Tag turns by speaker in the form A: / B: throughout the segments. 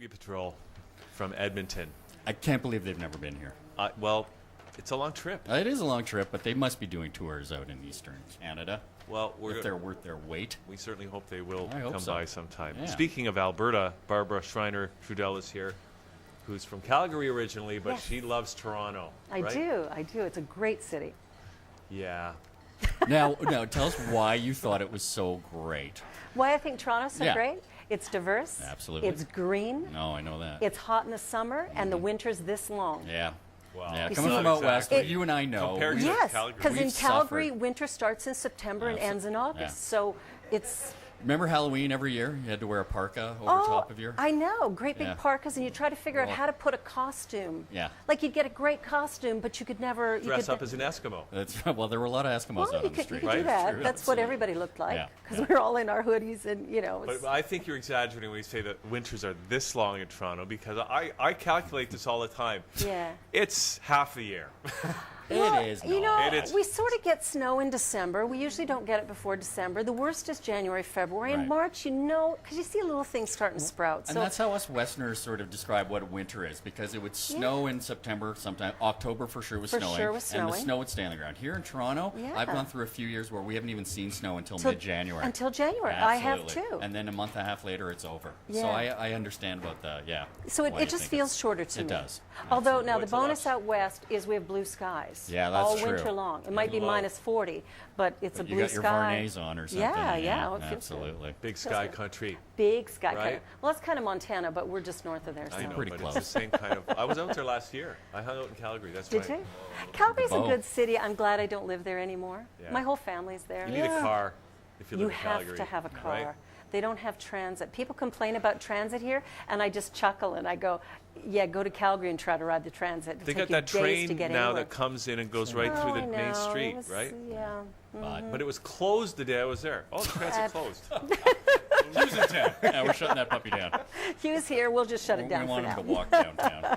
A: Boogie Patrol from Edmonton.
B: I can't believe they've never been here.
A: Well, it's a long trip.
B: It is a long trip, but they must be doing tours out in Eastern Canada.
A: Well,
B: if they're worth their weight.
A: We certainly hope they will
B: hope
A: come
B: so.
A: by sometime.
B: Yeah.
A: Speaking of Alberta, Barbara Schreiner Trudel is here, who's from Calgary originally, but
C: Yes.
A: she loves Toronto.
C: I
A: right?
C: do. It's a great city.
A: Yeah.
B: Now, tell us why you thought it was so great.
C: Why I think Toronto's so
B: Yeah.
C: great? It's diverse.
B: Absolutely.
C: It's green.
B: No, I know that.
C: It's hot in the summer, and the winter's this long.
B: Yeah.
A: Wow.
B: Yeah,
C: You
B: coming
C: see-
B: from out west,
C: It-
B: you and I know.
A: Compared to
C: Yes,
A: Calgary.
C: because in
B: We've
C: Calgary,
B: suffered.
C: winter starts in September and ends in August.
B: Yeah.
C: So it's
B: Remember Halloween every year? You had to wear a parka over top of your...
C: I know, great big
B: Yeah.
C: parkas, and you try to figure out
B: Well-
C: how to put a costume.
B: Yeah.
C: Like you'd get a great costume, but you could never
A: Dress up as an Eskimo.
B: Well, there were a lot of Eskimos
C: Well,
B: out
C: you
B: on the
C: could
B: street.
C: do
A: Right?
C: that.
B: True,
C: That's what
B: absolutely.
C: everybody looked like
B: Yeah,
C: because
B: yeah.
C: we were all in our hoodies and
A: But I think you're exaggerating when you say that winters are this long in Toronto, because I calculate this all the time.
C: yeah.
A: It's half the year.
B: It is
C: You
B: not.
C: know,
A: It is.
C: we sort of get snow in December. We usually don't get it before December. The worst is January, February, and
B: Right.
C: March. You know, because you see little things starting to sprout.
B: And
C: So
B: that's how us Westerners sort of describe what winter is, because it would snow in September, sometime October for sure was
C: For
B: snowing,
C: sure was
B: and the
C: snowing.
B: snow would stay on the ground. Here in Toronto,
C: Yeah.
B: I've gone through a few years where we haven't even seen snow until
C: Till-
B: mid-January.
C: Until January, I have
B: Absolutely.
C: too.
B: And then a month and a half later, it's over. So
C: Yeah.
B: I understand about the
C: So
B: why
C: it
B: you
C: just
B: think
C: feels
B: it's-
C: shorter to
B: it
C: me.
B: does.
C: Although
B: Absolutely.
C: now the
A: It's a lot.
C: bonus out west is we have blue skies.
B: Yeah, that's
C: all
B: true.
C: winter long. It might be
A: low.
C: minus 40, but it's a
B: You
C: blue
B: got your
C: sky.
B: Varnays on or something.
C: Yeah, it feels good.
B: absolutely.
A: Big sky country.
C: Big sky.
A: Right?
C: Kind of, well, that's kind of Montana, but we're just north of there. So.
A: I know,
B: Pretty
A: but
B: close.
A: it's the same kind of... I was out there last year. I hung out in Calgary. That's
C: Did
A: right.
C: you? Calgary's a
B: Bow.
C: good city. I'm glad I don't live there anymore.
A: Yeah.
C: My whole family's there.
A: You need a car if you live
C: You
A: in
C: have
A: Calgary.
C: to have a car.
A: Right?
C: They don't have transit. People complain about transit here, and I just chuckle and I go, yeah, go to Calgary and try to ride the transit. It'll
A: They
C: take
A: got
C: you
A: that
C: days to
A: train
C: get
A: now
C: anywhere.
A: that comes in and goes right through the
C: I
A: main
C: know.
A: street,
C: It was-
A: right?
C: Yeah.
B: But
A: But it was closed the day I was there. Oh, the transit closed.
B: who's in town? Yeah, we're shutting that puppy down.
C: Hugh's here. We'll just shut
B: We
C: it down for
B: want him
C: now.
B: to walk downtown.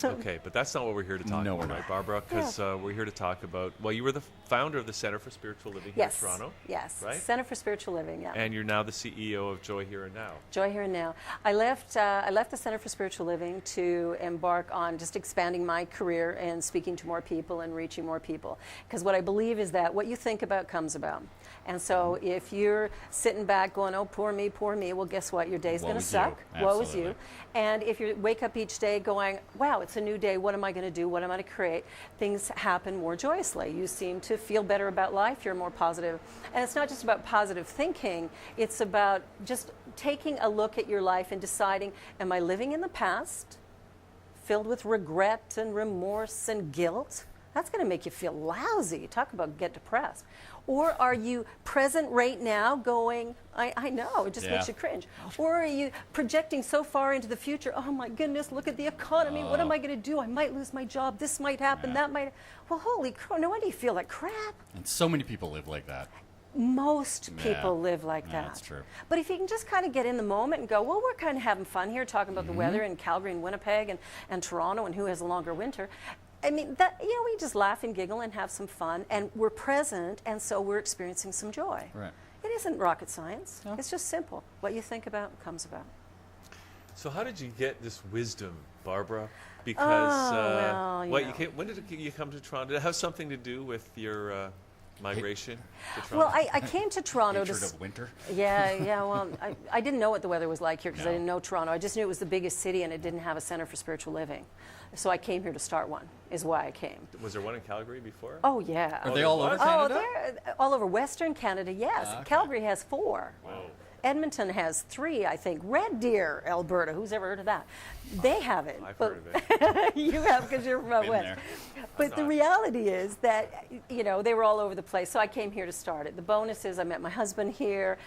A: Okay, but that's not what we're here to talk
B: No,
A: about,
B: we're
A: right,
B: not.
A: Barbara? Because we're here to talk about, well, you were the founder of the Center for Spiritual Living here
C: Yes.
A: in Toronto.
C: Yes.
A: Right?
C: Center for Spiritual Living. Yeah.
A: And you're now the CEO of Joy Here and Now.
C: Joy Here and Now. I left the Center for Spiritual Living to embark on just expanding my career and speaking to more people and reaching more people. Because what I believe is that what you think about comes about. And so if you're sitting back going, oh, poor me, well, guess what? Your day's
B: Woe
C: going to
B: is
C: suck.
B: you.
C: Woe is
B: Absolutely.
C: you. And if you wake up each day going, wow, it's a new day. What am I going to do? What am I going to create? Things happen more joyously. You seem to feel better about life. You're more positive. And it's not just about positive thinking. It's about just taking a look at your life and deciding, am I living in the past, filled with regret and remorse and guilt? That's going to make you feel lousy. Talk about get depressed. Or are you present right now going, I know, it just
B: Yeah.
C: makes you cringe. Or are you projecting so far into the future, oh my goodness, look at the economy, what am I going to do? I might lose my job, this might happen, that might. Well, holy crap, no wonder you feel like crap.
B: And so many people live like that.
C: Most
B: Yeah.
C: people live like
B: Yeah,
C: that.
B: that's true.
C: But if you can just kind of get in the moment and go, well, we're kind of having fun here talking about the weather in Calgary and Winnipeg and Toronto and who has a longer winter. I mean, that, you know, we just laugh and giggle and have some fun, and we're present, and so we're experiencing some joy.
B: Right.
C: It isn't rocket science.
B: No.
C: It's just simple. What you think about comes about.
A: So how did you get this wisdom, Barbara? Because
C: well, you
A: what,
C: know.
A: when did you come to Toronto? Did it have something to do with your migration to Toronto?
C: Well, I came to Toronto to...
B: Hatred of winter.
C: Yeah, well, I didn't know what the weather was like here because I
B: No.
C: didn't know Toronto. I just knew it was the biggest city and it didn't have a center for spiritual living. So I came here to start one, is why I came.
A: Was there one in Calgary before?
C: Oh, yeah.
B: Are they all over
A: was?
B: Canada?
C: Oh, they're all over Western Canada, yes.
B: Okay.
C: Calgary has 4.
A: Whoa.
C: Edmonton has 3, I think. Red Deer, Alberta. Who's ever heard of that? They have it.
A: I've
C: but
A: heard of it.
C: you have because you're from out
B: Been
C: west.
B: there.
C: But the
A: not.
C: reality is that, you know, they were all over the place. So I came here to start it. The bonus is I met my husband here,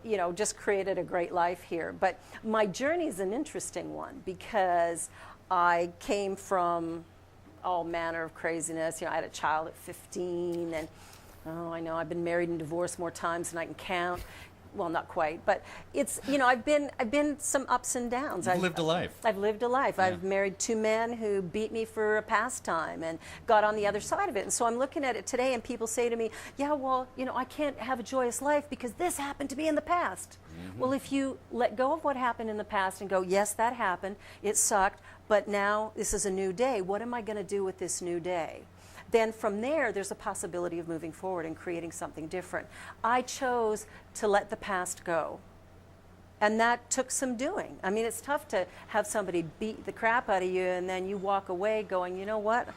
C: you know, just created a great life here. But my journey is an interesting one because I came from all manner of craziness. You know, I had a child at 15 and, oh, I know, I've been married and divorced more times than I can count. Well, not quite, but it's, you know, I've been some ups and downs.
B: You've lived a life.
C: I've lived a life.
B: Yeah.
C: I've married 2 men who beat me for a pastime and got on the other side of it. And so I'm looking at it today and people say to me, yeah, well, you know, I can't have a joyous life because this happened to me in the past. Well, if you let go of what happened in the past and go, yes, that happened, it sucked, but now this is a new day. What am I going to do with this new day? Then from there, there's a possibility of moving forward and creating something different. I chose to let the past go. And that took some doing. I mean, it's tough to have somebody beat the crap out of you and then you walk away going, you know what?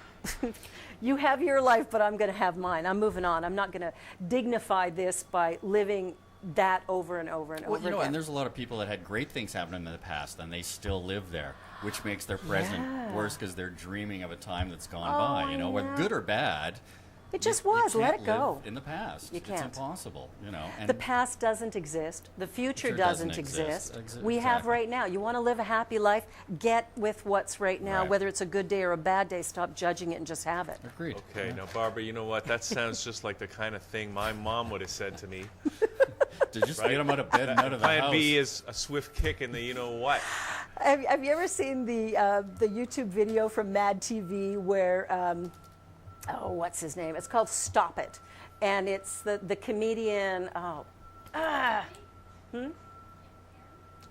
C: You have your life, but I'm going to have mine. I'm moving on. I'm not going to dignify this by living that over and over and over again.
B: And there's a lot of people that had great things happen in the past and they still live there, which makes their present worse because they're dreaming of a time that's gone by, whether good or bad.
C: It just was. Let it go.
B: In the past.
C: You can't.
B: It's impossible, And
C: the past doesn't exist. The future doesn't exist. We have right now. You want to live a happy life, get with what's right now, whether it's a good day or a bad day. Stop judging it and just have it.
B: Agreed.
A: Okay, now, Barbara, you know what? That sounds just like the kind of thing my mom would have said to me.
B: To just get them out of bed and out of the house.
A: Plan B is a swift kick in the you-know-what.
C: Have you ever seen the YouTube video from Mad TV where... what's his name? It's called Stop It. And it's the comedian,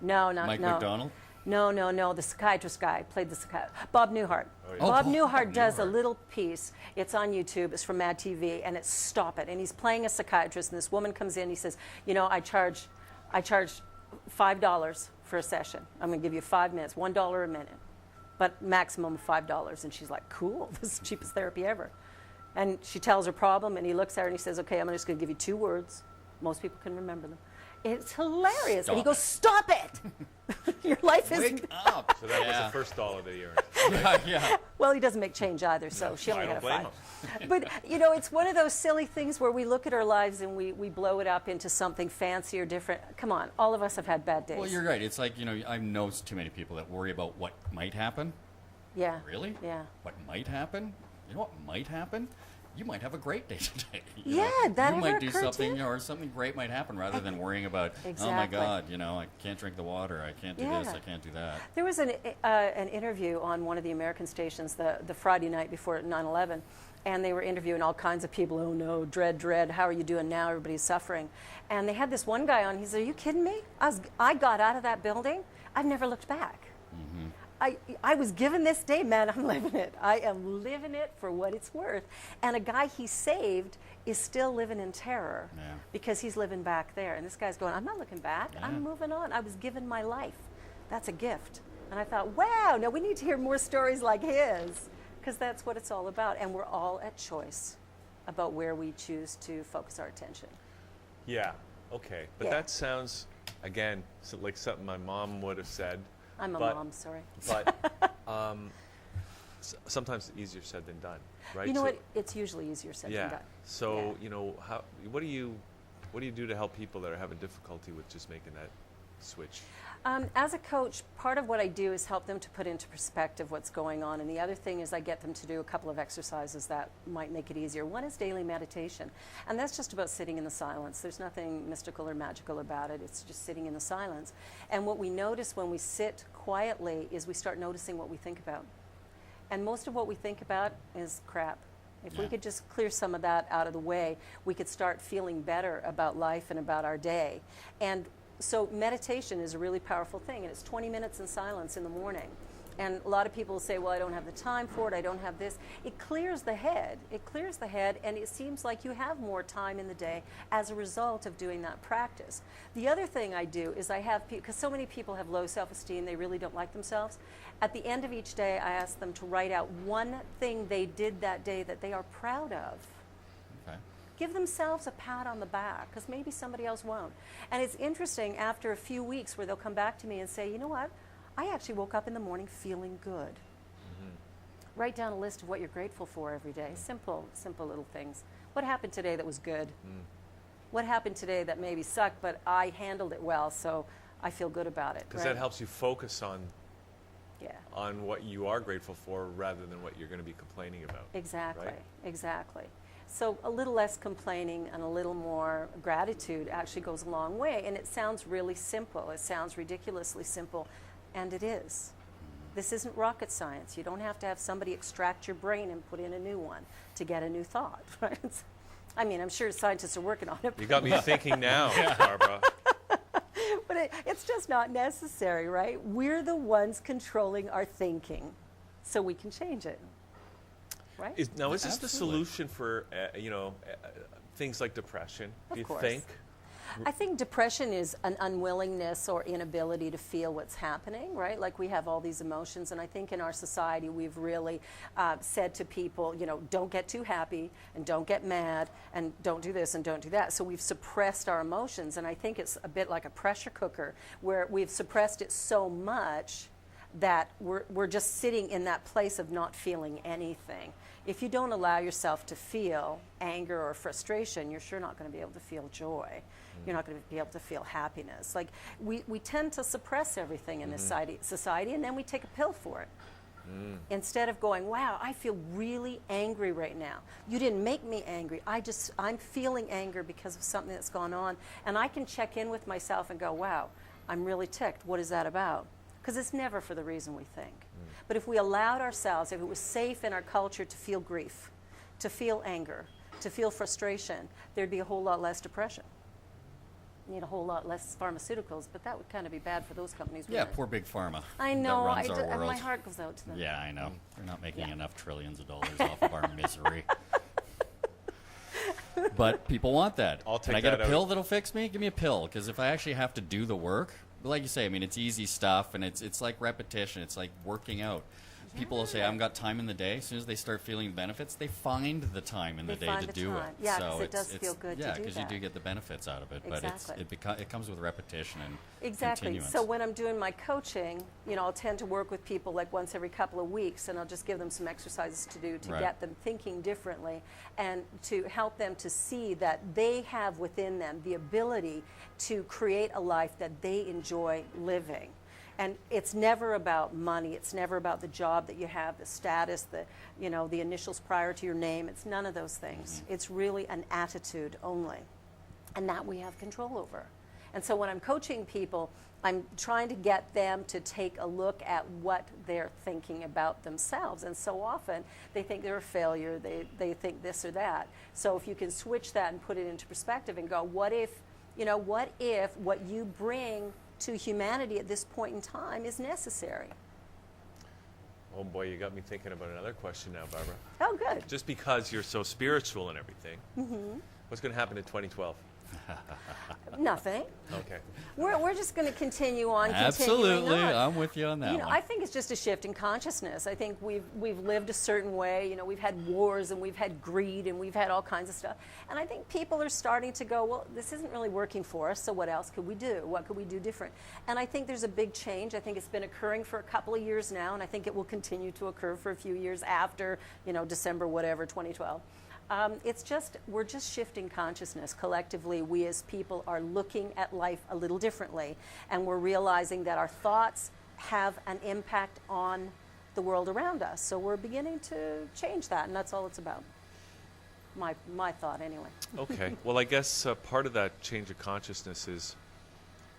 C: No,
B: Mike McDonald?
C: No, the psychiatrist guy played the psychiatrist. Bob Newhart.
A: Oh, yeah.
C: Bob Newhart
B: Bob
C: does a
B: Newhart.
C: little piece. It's on YouTube. It's from Mad TV, and it's Stop It. And he's playing a psychiatrist, and this woman comes in. He says, I charge $5 for a session. I'm going to give you 5 minutes, $1 a minute, but maximum of $5. And she's like, cool, this is the cheapest therapy ever. And she tells her problem, and he looks at her and he says, okay, I'm just going to give you 2 words. Most people can remember them. It's hilarious.
B: Stop
C: and he goes,
B: it.
C: stop it. Your life is...
B: Wake up!
A: So that was the first dollar that he earned.
B: Yeah.
C: Well, he doesn't make change either, so she only
A: I
C: had
A: don't
C: a
A: blame
C: 5.
A: him.
C: But, it's one of those silly things where we look at our lives and we blow it up into something fancy or different. Come on, all of us have had bad days.
B: Well, you're right. It's like, I know too many people that worry about what might happen.
C: Yeah.
B: Really?
C: Yeah.
B: What might happen? You know what might happen? You might have a great day today.
C: Yeah, that
B: You
C: ever
B: might do
C: occurred to
B: something,
C: you?
B: or something great might happen rather than worrying about, oh my
C: Exactly.
B: God, I can't drink the water, I can't do this,
C: Yeah.
B: I can't do that.
C: There was an interview on one of the American stations the Friday night before 9/11, and they were interviewing all kinds of people. Oh no, dread, how are you doing now? Everybody's suffering. And they had this one guy on, he said, are you kidding me? I got out of that building, I've never looked back.
B: Mm-hmm.
C: I was given this day, man, I'm living it. I am living it for what it's worth. And a guy he saved is still living in terror because he's living back there. And this guy's going, I'm not looking back, I'm moving on. I was given my life. That's a gift. And I thought, wow, now we need to hear more stories like his, because that's what it's all about. And we're all at choice about where we choose to focus our attention.
A: Yeah, okay. But
C: Yeah.
A: that sounds, again, like something my mom would have said.
C: I'm a
A: But-
C: mom, sorry.
A: But sometimes it's easier said than done, right?
C: You know
A: So-
C: what? It's usually easier said than done.
A: So
C: Yeah.
A: what do you do to help people that are having difficulty with just making that switch?
C: As a coach, part of what I do is help them to put into perspective what's going on. And the other thing is I get them to do a couple of exercises that might make it easier. One is daily meditation. And that's just about sitting in the silence. There's nothing mystical or magical about it. It's just sitting in the silence. And what we notice when we sit quietly is we start noticing what we think about. And most of what we think about is crap. If we could just clear some of that out of the way, we could start feeling better about life and about our day. And so meditation is a really powerful thing, and it's 20 minutes in silence in the morning. And a lot of people say, well, I don't have the time for it, I don't have this. It clears the head. It clears the head, and it seems like you have more time in the day as a result of doing that practice. The other thing I do is I have, because so many people have low self-esteem, they really don't like themselves. At the end of each day, I ask them to write out one thing they did that day that they are proud of.
B: Okay.
C: Give themselves a pat on the back, because maybe somebody else won't. And it's interesting, after a few weeks where they'll come back to me and say, you know what, I actually woke up in the morning feeling good. Mm-hmm. Write down a list of what you're grateful for every day. Simple little things. What happened today that was good? What happened today that maybe sucked, but I handled it well, so I feel good about it.
A: Because that helps you focus on
C: Yeah.
A: what you are grateful for rather than what you're going to be complaining about.
C: Exactly,
A: right?
C: exactly. So a little less complaining and a little more gratitude actually goes a long way. And it sounds really simple. It sounds ridiculously simple, and it is. This isn't rocket science. You don't have to have somebody extract your brain and put in a new one to get a new thought, right? I mean, I'm sure scientists are working on it.
A: You got me thinking now, Barbara.
C: it's just not necessary, right? We're the ones controlling our thinking, so we can change it, right?
A: Is this the
B: Absolutely.
A: solution for things like depression? Do you
C: course.
A: think?
C: I think depression is an unwillingness or inability to feel what's happening, right? Like we have all these emotions, and I think in our society we've really said to people, don't get too happy, and don't get mad, and don't do this and don't do that. So we've suppressed our emotions, and I think it's a bit like a pressure cooker where we've suppressed it so much that we're just sitting in that place of not feeling anything. If you don't allow yourself to feel anger or frustration, you're sure not going to be able to feel joy. You're not going to be able to feel happiness. Like we tend to suppress everything in this society, and then we take a pill for it. Instead of going, wow, I feel really angry right now. You didn't make me angry. I'm feeling anger because of something that's gone on. And I can check in with myself and go, wow, I'm really ticked. What is that about? Because it's never for the reason we think. But if we allowed ourselves, if it was safe in our culture to feel grief, to feel anger, to feel frustration, there'd be a whole lot less depression. Need a whole lot less pharmaceuticals, but that would kind of be bad for those companies.
B: Yeah,
C: wouldn't it?
B: poor big pharma.
C: I know.
B: That runs our world.
C: My heart goes out to them.
B: Yeah, I know. They're not making enough trillions of dollars off of our misery. But people want that.
A: I'll take
B: Can I get
A: that
B: a
A: out.
B: pill that'll fix me? Give me a pill, because if I actually have to do the work, like you say, I mean, it's easy stuff, and it's like repetition. It's like working out. People will say, I haven't got time in the day. As soon as they start feeling benefits, they find the time in the
C: They
B: day
C: find
B: to
C: the
B: do
C: time.
B: it.
C: Yeah,
B: so
C: 'cause it does feel good to
B: yeah,
C: do
B: because you
C: that.
B: do get the benefits out of it.
C: Exactly.
B: But it comes with repetition and
C: Exactly.
B: continuance.
C: So when I'm doing my coaching, I'll tend to work with people like once every couple of weeks, and I'll just give them some exercises to do to
B: Right.
C: get them thinking differently and to help them to see that they have within them the ability to create a life that they enjoy living. And it's never about money. It's never about the job that you have, the status, the initials prior to your name. It's none of those things. It's really an attitude only, and that we have control over. And so when I'm coaching people, I'm trying to get them to take a look at what they're thinking about themselves. And so often they think they're a failure. They think this or that. So if you can switch that and put it into perspective and go, what if what you bring to humanity at this point in time is necessary?
A: Oh boy, you got me thinking about another question now, Barbara.
C: Oh, good.
A: Just because you're so spiritual and everything, what's going to happen in 2012?
C: Nothing.
A: Okay.
C: We're just going to continue on.
B: Absolutely,
C: continuing on.
B: I'm with you on that one.
C: I think it's just a shift in consciousness. I think we've lived a certain way. We've had wars and we've had greed and we've had all kinds of stuff. And I think people are starting to go, well, this isn't really working for us, so what else could we do? What could we do different? And I think there's a big change. I think it's been occurring for a couple of years now, and I think it will continue to occur for a few years after, December, whatever, 2012. We're just shifting consciousness. Collectively, we as people are looking at life a little differently, and we're realizing that our thoughts have an impact on the world around us. So we're beginning to change that, and that's all it's about. My thought, anyway.
A: Okay. Well, I guess part of that change of consciousness is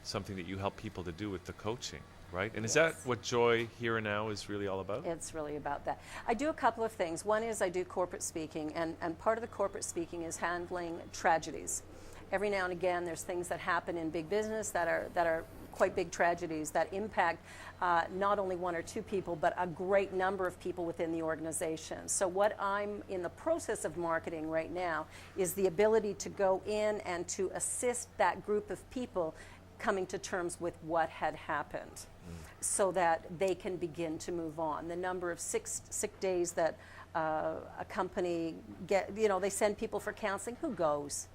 A: something that you help people to do with the coaching, right? And is that what Joy Here and Now is really all about?
C: It's really about that. I do a couple of things. One is I do corporate speaking, and part of the corporate speaking is handling tragedies. Every now and again, there's things that happen in big business that are quite big tragedies that impact not only one or two people, but a great number of people within the organization. So what I'm in the process of marketing right now is the ability to go in and to assist that group of people coming to terms with what had happened so that they can begin to move on. The number of sick days that a company they send people for counseling. Who goes?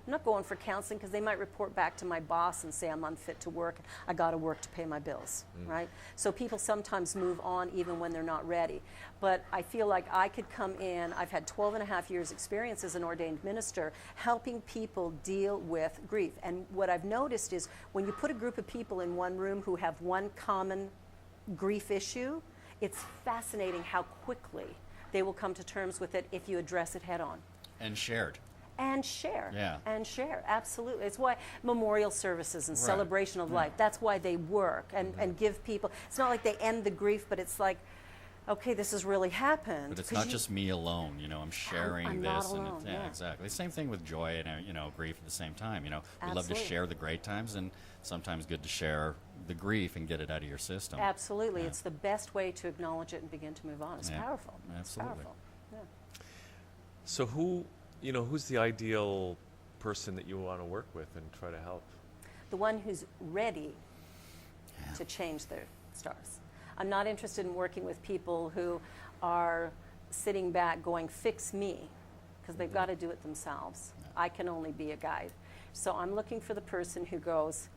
C: I'm not going for counseling because they might report back to my boss and say I'm unfit to work. I got to work to pay my bills, right? So people sometimes move on even when they're not ready. But I feel like I could come in. I've had 12 and a half years experience as an ordained minister helping people deal with grief. And what I've noticed is when you put a group of people in one room who have one common grief issue, it's fascinating how quickly they will come to terms with it if you address it head on.
B: And shared.
C: And share.
B: Yeah.
C: And share, absolutely. It's why memorial services and
B: Right.
C: celebration of life, that's why they work and give people, it's not like they end the grief, but it's like, okay, this has really happened.
B: But it's
C: 'Cause
B: not
C: you-
B: just me alone, you know, I'm sharing
C: I'm
B: this.
C: not
B: And
C: alone,
B: yeah,
C: yeah.
B: exactly. The same thing with joy and, you know, grief at the same time, you know. We love to
C: Absolutely.
B: share the great times, and sometimes good to share the grief and get it out of your system.
C: Absolutely.
B: Yeah.
C: It's the best way to acknowledge it and begin to move on. It's
B: Yeah,
C: powerful. It's
B: absolutely.
C: powerful. Yeah.
A: So who's the ideal person that you want to work with and try to help?
C: The one who's ready
B: Yeah.
C: to change their stars. I'm not interested in working with people who are sitting back going, fix me, because they've got to do it themselves.
B: Yeah.
C: I can only be a guide. So I'm looking for the person who goes,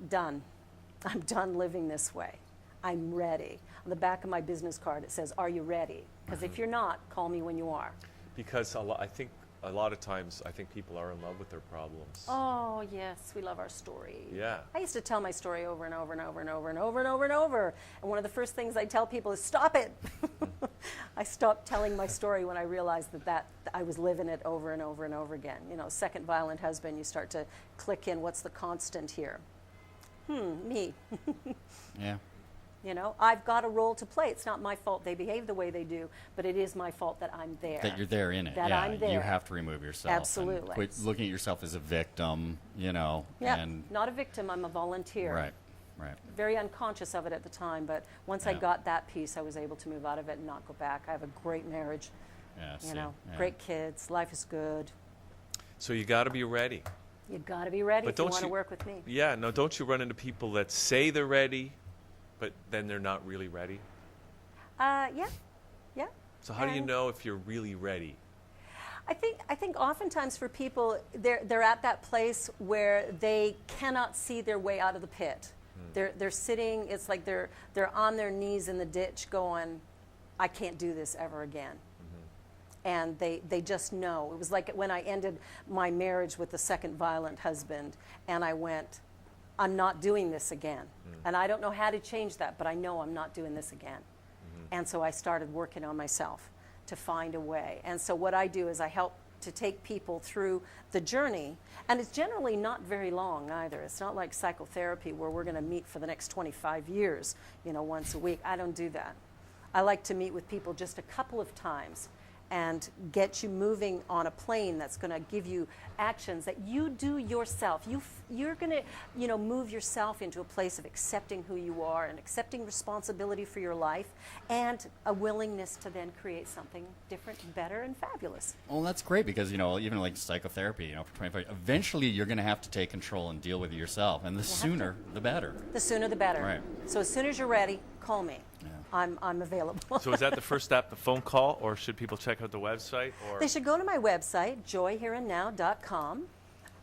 C: done. I'm done living this way. I'm ready. On the back of my business card, it says, are you ready? Because if you're not, call me when you are.
A: Because I think a lot of times, I think people are in love with their problems.
C: Oh, yes, we love our story.
A: Yeah.
C: I used to tell my story over and over and over and over and over and over and over. And one of the first things I tell people is, stop it. I stopped telling my story when I realized that I was living it over and over and over again. You know, second violent husband, you start to click in, what's the constant here? Me.
B: Yeah.
C: You know, I've got a role to play. It's not my fault they behave the way they do, but it is my fault that I'm there.
B: That you're there in it.
C: That
B: yeah,
C: I'm there.
B: You have to remove yourself. and
C: Absolutely.
B: quit looking at yourself as a victim, you know.
C: Yeah,
B: And
C: not a victim, I'm a volunteer.
B: right, right.
C: Very unconscious of it at the time, but once I
B: Yeah.
C: got that piece, I was able to move out of it and not go back. I have a great marriage,
B: Yeah,
C: you
B: see,
C: know,
B: yeah.
C: great kids, life is good.
A: So you got to be ready.
C: You got to be ready
A: But
C: if you
A: don't
C: want to
A: you-
C: work with me.
A: Yeah, no, don't you run into people that say they're ready, but then they're not really ready?
C: Yeah.
A: So how do you
C: And-
A: know if you're really ready?
C: I think oftentimes for people, they're at that place where they cannot see their way out of the pit. They're sitting. It's like they're on their knees in the ditch, going, "I can't do this ever again." And they just know. It was like when I ended my marriage with the second violent husband, and I went, "I'm not doing this again," and I don't know how to change that, but I know I'm not doing this again. And so I started working on myself to find a way. And so what I do is I help to take people through the journey. And it's generally not very long either. It's not like psychotherapy where we're going to meet for the next 25 years, you know, once a week. I don't do that. I like to meet with people just a couple of times and get you moving on a plane that's going to give you actions that you do yourself. You're going to, you know, move yourself into a place of accepting who you are and accepting responsibility for your life and a willingness to then create something different, better, and fabulous.
B: Well, that's great because, you know, even like psychotherapy, you know, for 25, eventually you're going to have to take control and deal with it yourself. And the sooner, the better.
C: The sooner the better.
B: Right.
C: So as soon as you're ready, call me.
B: Yeah.
C: I'm available.
A: So is that the first step, the phone call, or should people check out the website? Or
C: They should go to my website, joyhereandnow.com,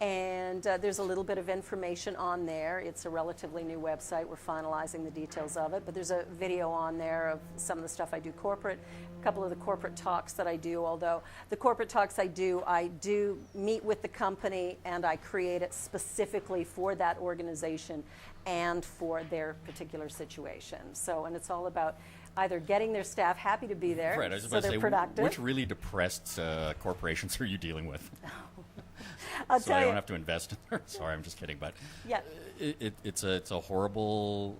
C: and there's a little bit of information on there. It's a relatively new website. We're finalizing the details of it, but there's a video on there of some of the stuff I do corporate, a couple of the corporate talks that I do, although the corporate talks I do meet with the company and I create it specifically for that organization and for their particular situation. So, and it's all about either getting their staff happy to be there,
B: Right, I was
C: so
B: about to
C: they're
B: say,
C: productive.
B: which really depressed corporations are you dealing with?
C: I'll
B: So
C: tell
B: I
C: you.
B: don't have to invest in her. Sorry, I'm just kidding. But
C: Yeah.
B: it's a horrible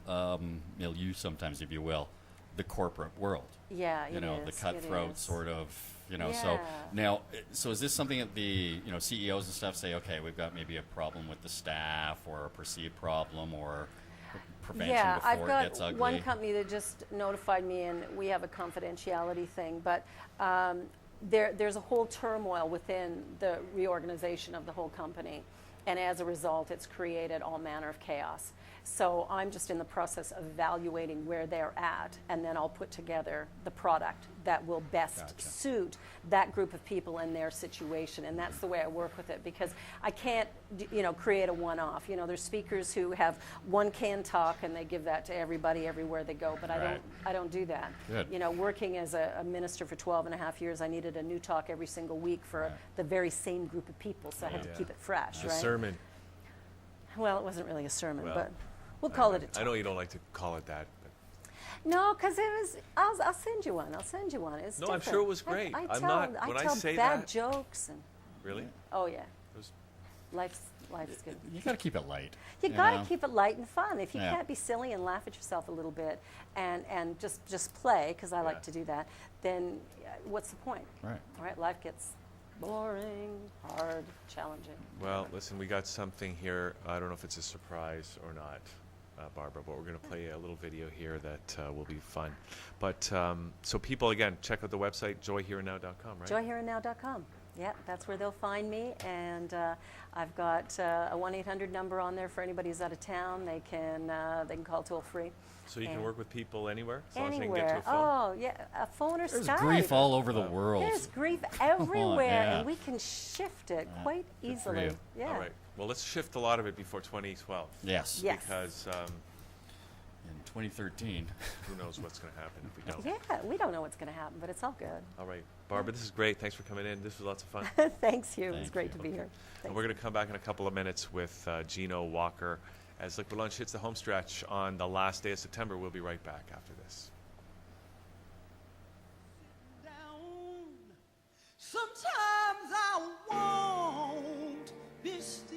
B: milieu sometimes, if you will, the corporate world.
C: Yeah,
B: You
C: it
B: know,
C: is,
B: the
C: it
B: cutthroat
C: is.
B: sort of, you know. So
C: Yeah.
B: now, so is this something that the, you know, CEOs and stuff say, okay, we've got maybe a problem with the staff or a perceived problem or prevention
C: Yeah,
B: before
C: I've
B: it
C: got
B: gets ugly?
C: one company that just notified me, and we have a confidentiality thing, but there's a whole turmoil within the reorganization of the whole company, and as a result, it's created all manner of chaos. So I'm just in the process of evaluating where they're at, and then I'll put together the product that will best
B: Gotcha.
C: suit that group of people in their situation, and that's the way I work with it, because I can't, you know, create a one-off. You know, there's speakers who have one canned talk and they give that to everybody everywhere they go, but
B: Right.
C: I don't do that.
B: Good.
C: You know, working as a minister for 12 and a half years, I needed a new talk every single week for
B: Right.
C: the very same group of people, so I had to
A: Yeah.
C: keep it fresh,
A: a
C: right?
A: sermon?
C: Well, it wasn't really a sermon,
A: Well,
C: but we'll call it a talk.
A: I know you don't like to call it that. But
C: No, because it was. I'll send you one. I'll send you one. It's
A: No, I'm
C: different.
A: sure it was great.
C: I
A: I'm
C: tell,
A: not- when I
C: tell
A: say
C: bad
A: that-
C: jokes and
A: really?
C: oh yeah,
A: It was-
C: life's Life's good.
B: You got to keep it light.
C: You got
B: know?
C: to keep it light and fun. If you
B: Yeah.
C: can't be silly and laugh at yourself a little bit and just play, because I like to do that, then what's the point?
B: Right.
C: All right, life gets boring, hard, challenging.
A: Well, listen, we got something here. I don't know if it's a surprise or not, Barbara, but we're going to play a little video here that will be fun. But so people, again, check out the website, joyherenow.com, right?
C: Joyherenow.com. Yeah, that's where they'll find me. And I've got a 1-800 number on there for anybody who's out of town. They can call toll free.
A: So you can
C: And
A: work with people anywhere, as long as they can get
C: anywhere.
A: to a phone?
C: Oh, yeah, a phone or
B: There's
C: Skype.
B: grief all over the world.
C: There's grief everywhere,
B: yeah.
C: and we can shift it quite
B: Good for
C: easily.
B: you.
C: Yeah.
A: All right. Well, let's shift a lot of it before 2012.
B: Yes.
C: Yes.
A: Because
B: In 2013.
A: who knows what's going to happen if we don't.
C: Yeah, we don't know what's going to happen, but it's all good.
A: All right. Barbara, this is great. Thanks for coming in. This was lots of fun.
C: Thanks, you. It was
B: Thank
C: great
B: you.
C: to be here.
A: And
C: Thanks.
A: we're going to come back in a couple of minutes with Gino Walker as Liquid Lunch hits the home stretch on the last day of September. We'll be right back after this.
D: Down. Sometimes I won't be still.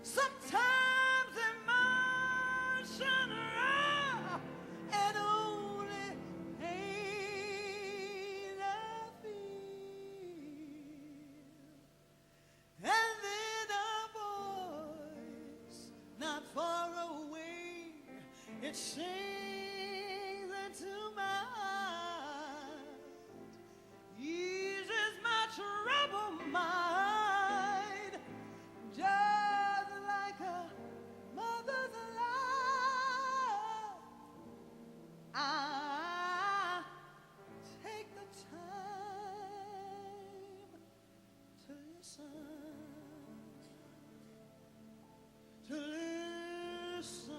D: Sometimes emotion rough and only pain I feel. And then a voice not far away, it sings into my heart, eases my troubled mind, just like a mother's love. I take the time to listen, to listen.